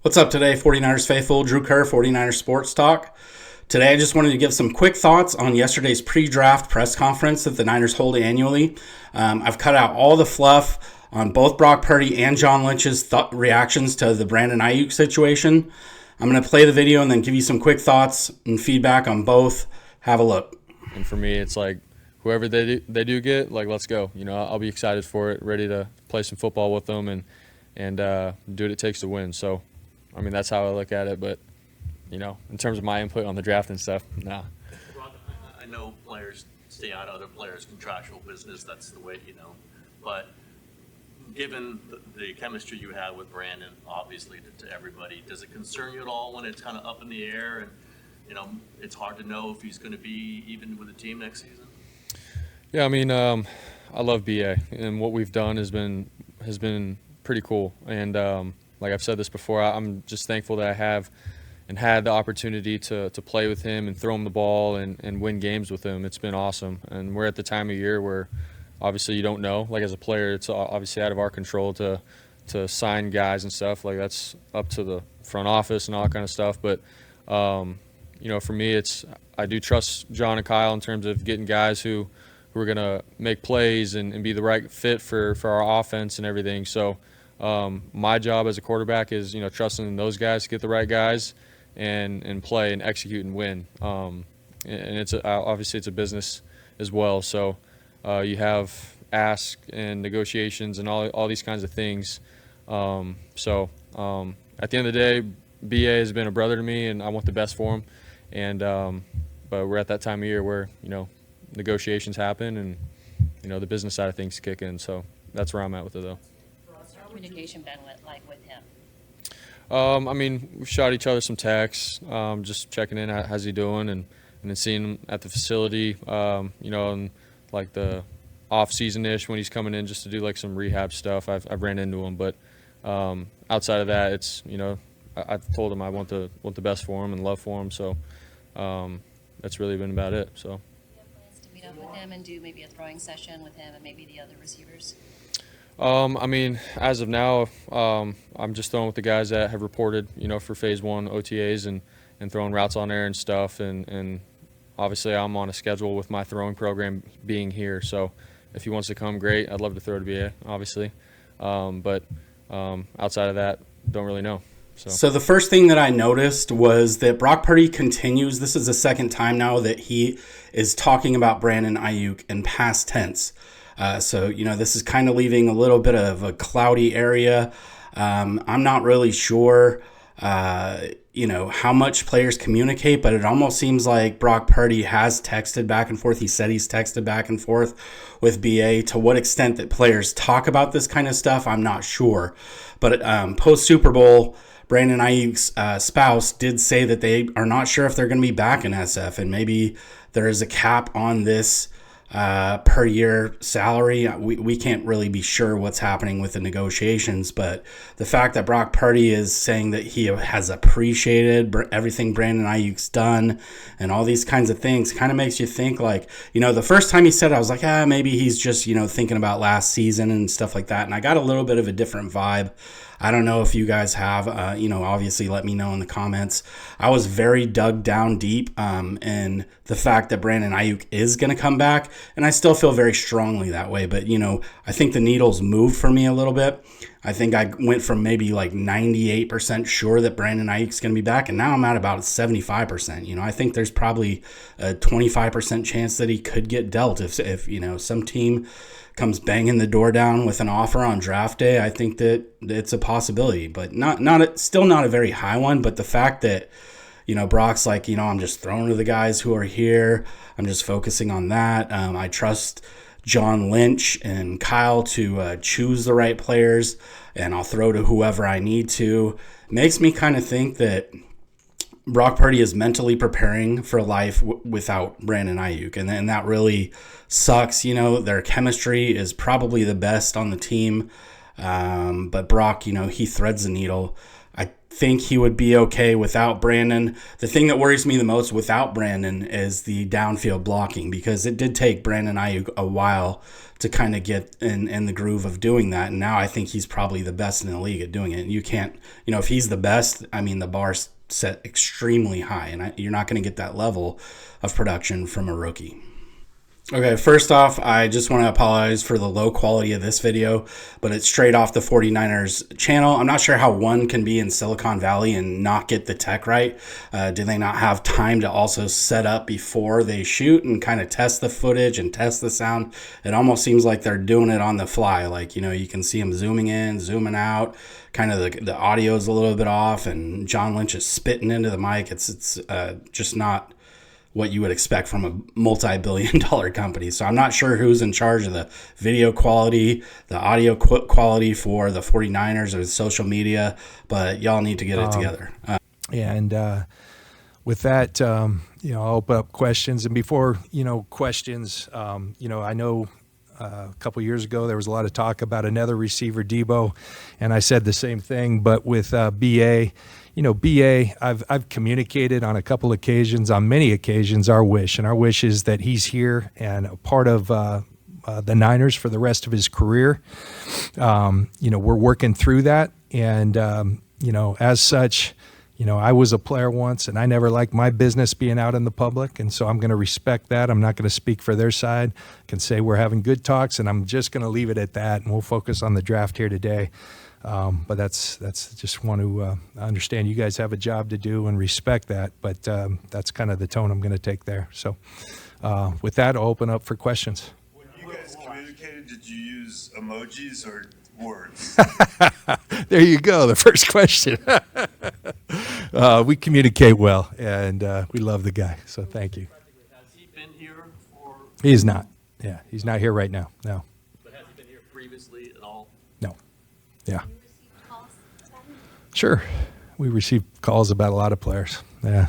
What's up today, 49ers faithful? Drew Kerr, 49ers Sports Talk. Today I just wanted to give some quick thoughts on yesterday's pre-draft press conference that the Niners hold annually. I've cut out all the fluff on both Brock Purdy and John Lynch's reactions to the Brandon Aiyuk situation. I'm going to play the video and then give you some quick thoughts and feedback on both. Have a look. And for me, it's like whoever they do get, like, let's go. You know, I'll be excited for it, ready to play some football with them and do what it takes to win. So, I mean, that's how I look at it. But, you know, in terms of my input on the draft and stuff, nah. I know players stay out of other players' contractual business. That's the way, But given the chemistry you have with Brandon, obviously, to everybody, does it concern you at all when it's kind of up in the air and, it's hard to know if he's going to be even with the team next season? Yeah, I mean, I love BA, and what we've done has been pretty cool. And like I've said this before, I'm just thankful that I have and had the opportunity to play with him and throw him the ball and win games with him. It's been awesome. And we're at the time of year where obviously you don't know. Like as a player, it's obviously out of our control to sign guys and stuff. Like that's up to the front office and all that kind of stuff. But for me, I do trust John and Kyle in terms of getting guys who are going to make plays and be the right fit for our offense and everything. So my job as a quarterback is, trusting those guys to get the right guys and play and execute and win. And it's obviously it's a business as well. So you have ask and negotiations and all these kinds of things. So at the end of the day, BA has been a brother to me, and I want the best for him. And but we're at that time of year where negotiations happen and the business side of things kick in. So that's where I'm at with it, though. What's your communication been with him? I mean, we've shot each other some texts, just checking in, how's he doing, and then seeing him at the facility, and like the off-season-ish when he's coming in just to do like some rehab stuff. I've ran into him, but outside of that, it's I've told him I want the best for him and love for him, so that's really been about it. So. Do you have plans to meet up with him and do maybe a throwing session with him and maybe the other receivers? I mean, as of now, I'm just throwing with the guys that have reported, for Phase 1 OTAs and throwing routes on there and stuff. And obviously I'm on a schedule with my throwing program being here. So if he wants to come, great. I'd love to throw to BA, obviously. But outside of that, don't really know. So the first thing that I noticed was that Brock Purdy continues. This is the second time now that he is talking about Brandon Aiyuk in past tense. So this is kind of leaving a little bit of a cloudy area. I'm not really sure, how much players communicate, but it almost seems like Brock Purdy has texted back and forth. He said he's texted back and forth with BA. To what extent that players talk about this kind of stuff, I'm not sure. But post Super Bowl, Brandon Aiyuk's spouse did say that they are not sure if they're going to be back in SF, and maybe there is a cap on this per year salary. We can't really be sure what's happening with the negotiations, but the fact that Brock Purdy is saying that he has appreciated everything Brandon Aiyuk's done and all these kinds of things kind of makes you think like, the first time he said it, I was like, maybe he's just, thinking about last season and stuff like that. And I got a little bit of a different vibe. I don't know if you guys have, obviously let me know in the comments. I was very dug down deep in the fact that Brandon Aiyuk is going to come back, and I still feel very strongly that way. But, I think the needles moved for me a little bit. I think I went from maybe like 98% sure that Brandon Aiyuk's going to be back, and now I'm at about 75%. I think there's probably a 25% chance that he could get dealt if some team comes banging the door down with an offer on draft day. I think that it's a possibility, but still not a very high one. But the fact that, Brock's like, I'm just throwing to the guys who are here. I'm just focusing on that. I trust John Lynch and Kyle to choose the right players, and I'll throw to whoever I need to. Makes me kind of think that Brock Purdy is mentally preparing for life without Brandon Aiyuk, and that really sucks. Their chemistry is probably the best on the team, but Brock, he threads the needle. I think he would be okay without Brandon. The thing that worries me the most without Brandon is the downfield blocking, because it did take Brandon Aiyuk a while to kind of get in the groove of doing that. And now I think he's probably the best in the league at doing it. And you can't, if he's the best, I mean, the bar's set extremely high, and you're not going to get that level of production from a rookie. Okay, first off, I just want to apologize for the low quality of this video, but it's straight off the 49ers channel. I'm not sure how one can be in Silicon Valley and not get the tech right. Do they not have time to also set up before they shoot and kind of test the footage and test the sound? It almost seems like they're doing it on the fly. Like, you can see them zooming in, zooming out. Kind of the audio is a little bit off, and John Lynch is spitting into the mic. It's just not what you would expect from a multi-billion-dollar company. So I'm not sure who's in charge of the video quality, the audio quality for the 49ers or social media, but y'all need to get it together. With that, I'll open up questions. And before, questions, I know a couple years ago there was a lot of talk about another receiver, Debo, and I said the same thing. But with BA, BA, I've communicated on a couple occasions, on many occasions, our wish. And our wish is that he's here and a part of the Niners for the rest of his career. We're working through that. And, as such, I was a player once, and I never liked my business being out in the public. And so I'm going to respect that. I'm not going to speak for their side. I can say we're having good talks, and I'm just going to leave it at that. And we'll focus on the draft here today. But that's just want to understand you guys have a job to do and respect that. But that's kind of the tone I'm going to take there. So with that, I'll open up for questions. When you guys communicated, did you use emojis or words? There you go. The first question. We communicate well, and we love the guy. So thank you. Has he been here for? He's not. Yeah, he's not here right now. No. But has he been here previously at all? No. Yeah. Sure. We receive calls about a lot of players. Yeah.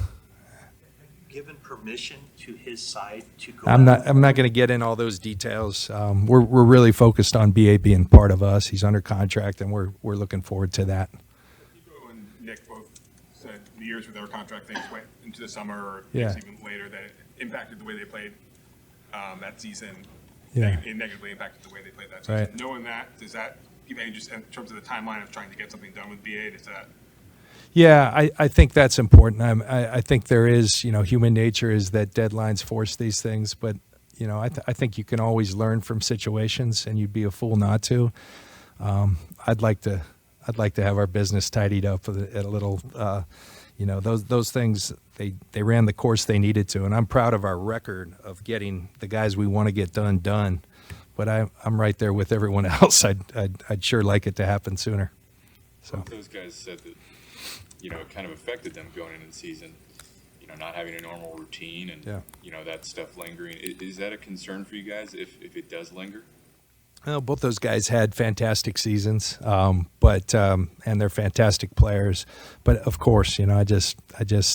Given permission to his side to go? I'm not going to get in all those details. We're really focused on BA being part of us. He's under contract, and we're looking forward to that. Debo and Nick both said the years with their contract things went into the summer or Yeah. even later that it impacted the way they played that season. Yeah. It negatively impacted the way they played that season. Right. Knowing that, does that even just in terms of the timeline of trying to get something done with BA, does that? Yeah, I think that's important. I think there is, human nature is that deadlines force these things, but I think you can always learn from situations, and you'd be a fool not to. I'd like to have our business tidied up at a little, those things they ran the course they needed to, and I'm proud of our record of getting the guys we want to get done. But I'm right there with everyone else. I'd sure like it to happen sooner. So both those guys said that, it kind of affected them going into the season, not having a normal routine and, that stuff lingering. Is that a concern for you guys if it does linger? Well, both those guys had fantastic seasons, but and they're fantastic players. But of course, I just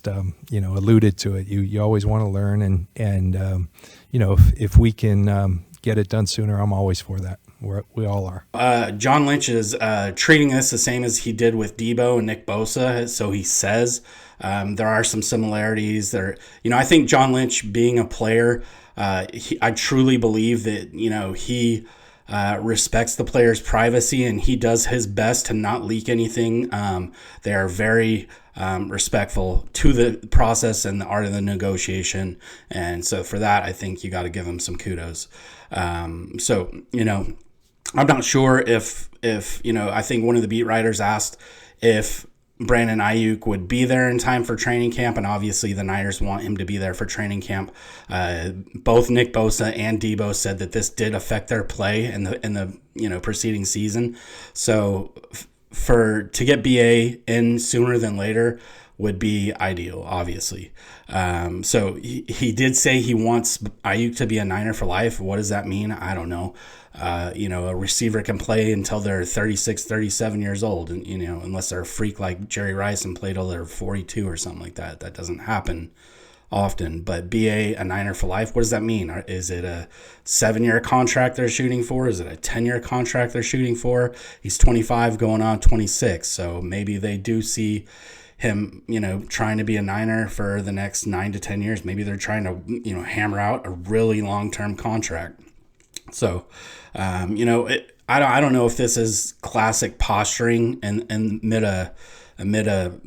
alluded to it. You always want to learn, and if we can get it done sooner, I'm always for that. We all are. John Lynch is treating this the same as he did with Debo and Nick Bosa, so he says. There are some similarities there. I think John Lynch being a player, I truly believe that, he respects the player's privacy, and he does his best to not leak anything. They are very respectful to the process and the art of the negotiation. And so for that, I think you got to give him some kudos. I'm not sure if I think one of the beat writers asked if Brandon Aiyuk would be there in time for training camp, and obviously the Niners want him to be there for training camp. Both Nick Bosa and Debo said that this did affect their play in the preceding season. So to get BA in sooner than later would be ideal, obviously. So he did say he wants Aiyuk to be a Niner for life. What does that mean? I don't know. A receiver can play until they're 36, 37 years old, and unless they're a freak like Jerry Rice and play till they're 42 or something like that. That doesn't happen often. But BA, a Niner for life, what does that mean? Is it a 7-year contract they're shooting for? Is it a 10-year contract they're shooting for? He's 25 going on 26. So maybe they do see him, trying to be a Niner for the next 9 to 10 years. Maybe they're trying to, hammer out a really long-term contract. So, I don't know if this is classic posturing and amid a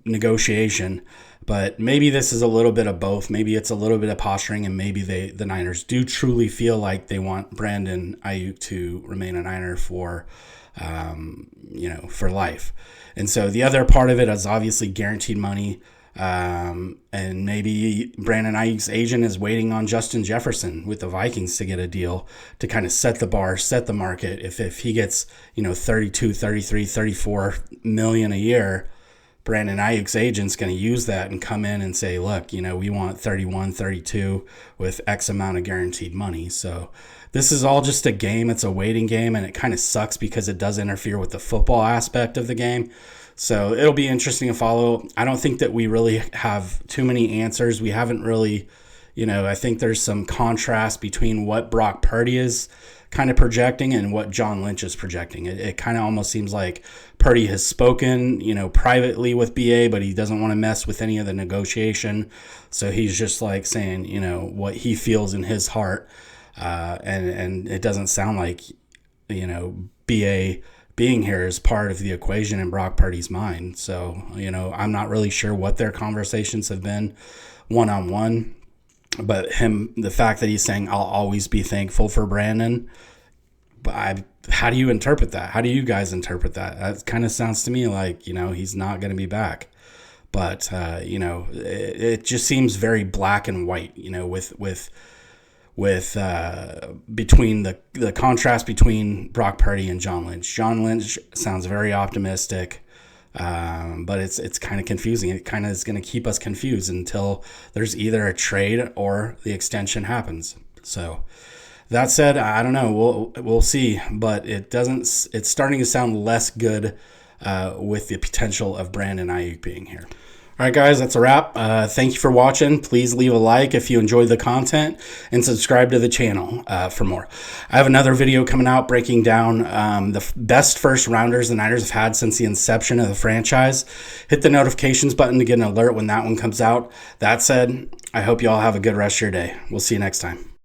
negotiation, but maybe this is a little bit of both. Maybe it's a little bit of posturing, and maybe the Niners do truly feel like they want Brandon Aiyuk to remain a Niner for life. And so the other part of it is obviously guaranteed money. And maybe Brandon Aiyuk's agent is waiting on Justin Jefferson with the Vikings to get a deal to kind of set the bar, set the market. If he gets, 32, 33, 34 million a year, Brandon Aiyuk's agent's going to use that and come in and say, look, we want 31, 32 with X amount of guaranteed money. So this is all just a game. It's a waiting game, and it kind of sucks because it does interfere with the football aspect of the game. So it'll be interesting to follow. I don't think that we really have too many answers. We haven't really, I think there's some contrast between what Brock Purdy is kind of projecting and what John Lynch is projecting. It kind of almost seems like Purdy has spoken, privately with BA, but he doesn't want to mess with any of the negotiation. So he's just like saying, what he feels in his heart. And it doesn't sound like, BA being here is part of the equation in Brock Purdy's mind. So, I'm not really sure what their conversations have been one-on-one, but the fact that he's saying, I'll always be thankful for Brandon. But how do you interpret that? How do you guys interpret that? That kind of sounds to me like, he's not going to be back. But, it just seems very black and white, with between the contrast between Brock Purdy and John Lynch. John Lynch sounds very optimistic, but it's kind of confusing. It kind of is going to keep us confused until there's either a trade or the extension happens. So that said, I don't know. We'll see, but it's starting to sound less good with the potential of Brandon Aiyuk being here. All right, guys, that's a wrap. Thank you for watching. Please leave a like if you enjoyed the content and subscribe to the channel for more. I have another video coming out breaking down the best first rounders the Niners have had since the inception of the franchise. Hit the notifications button to get an alert when that one comes out. That said, I hope you all have a good rest of your day. We'll see you next time.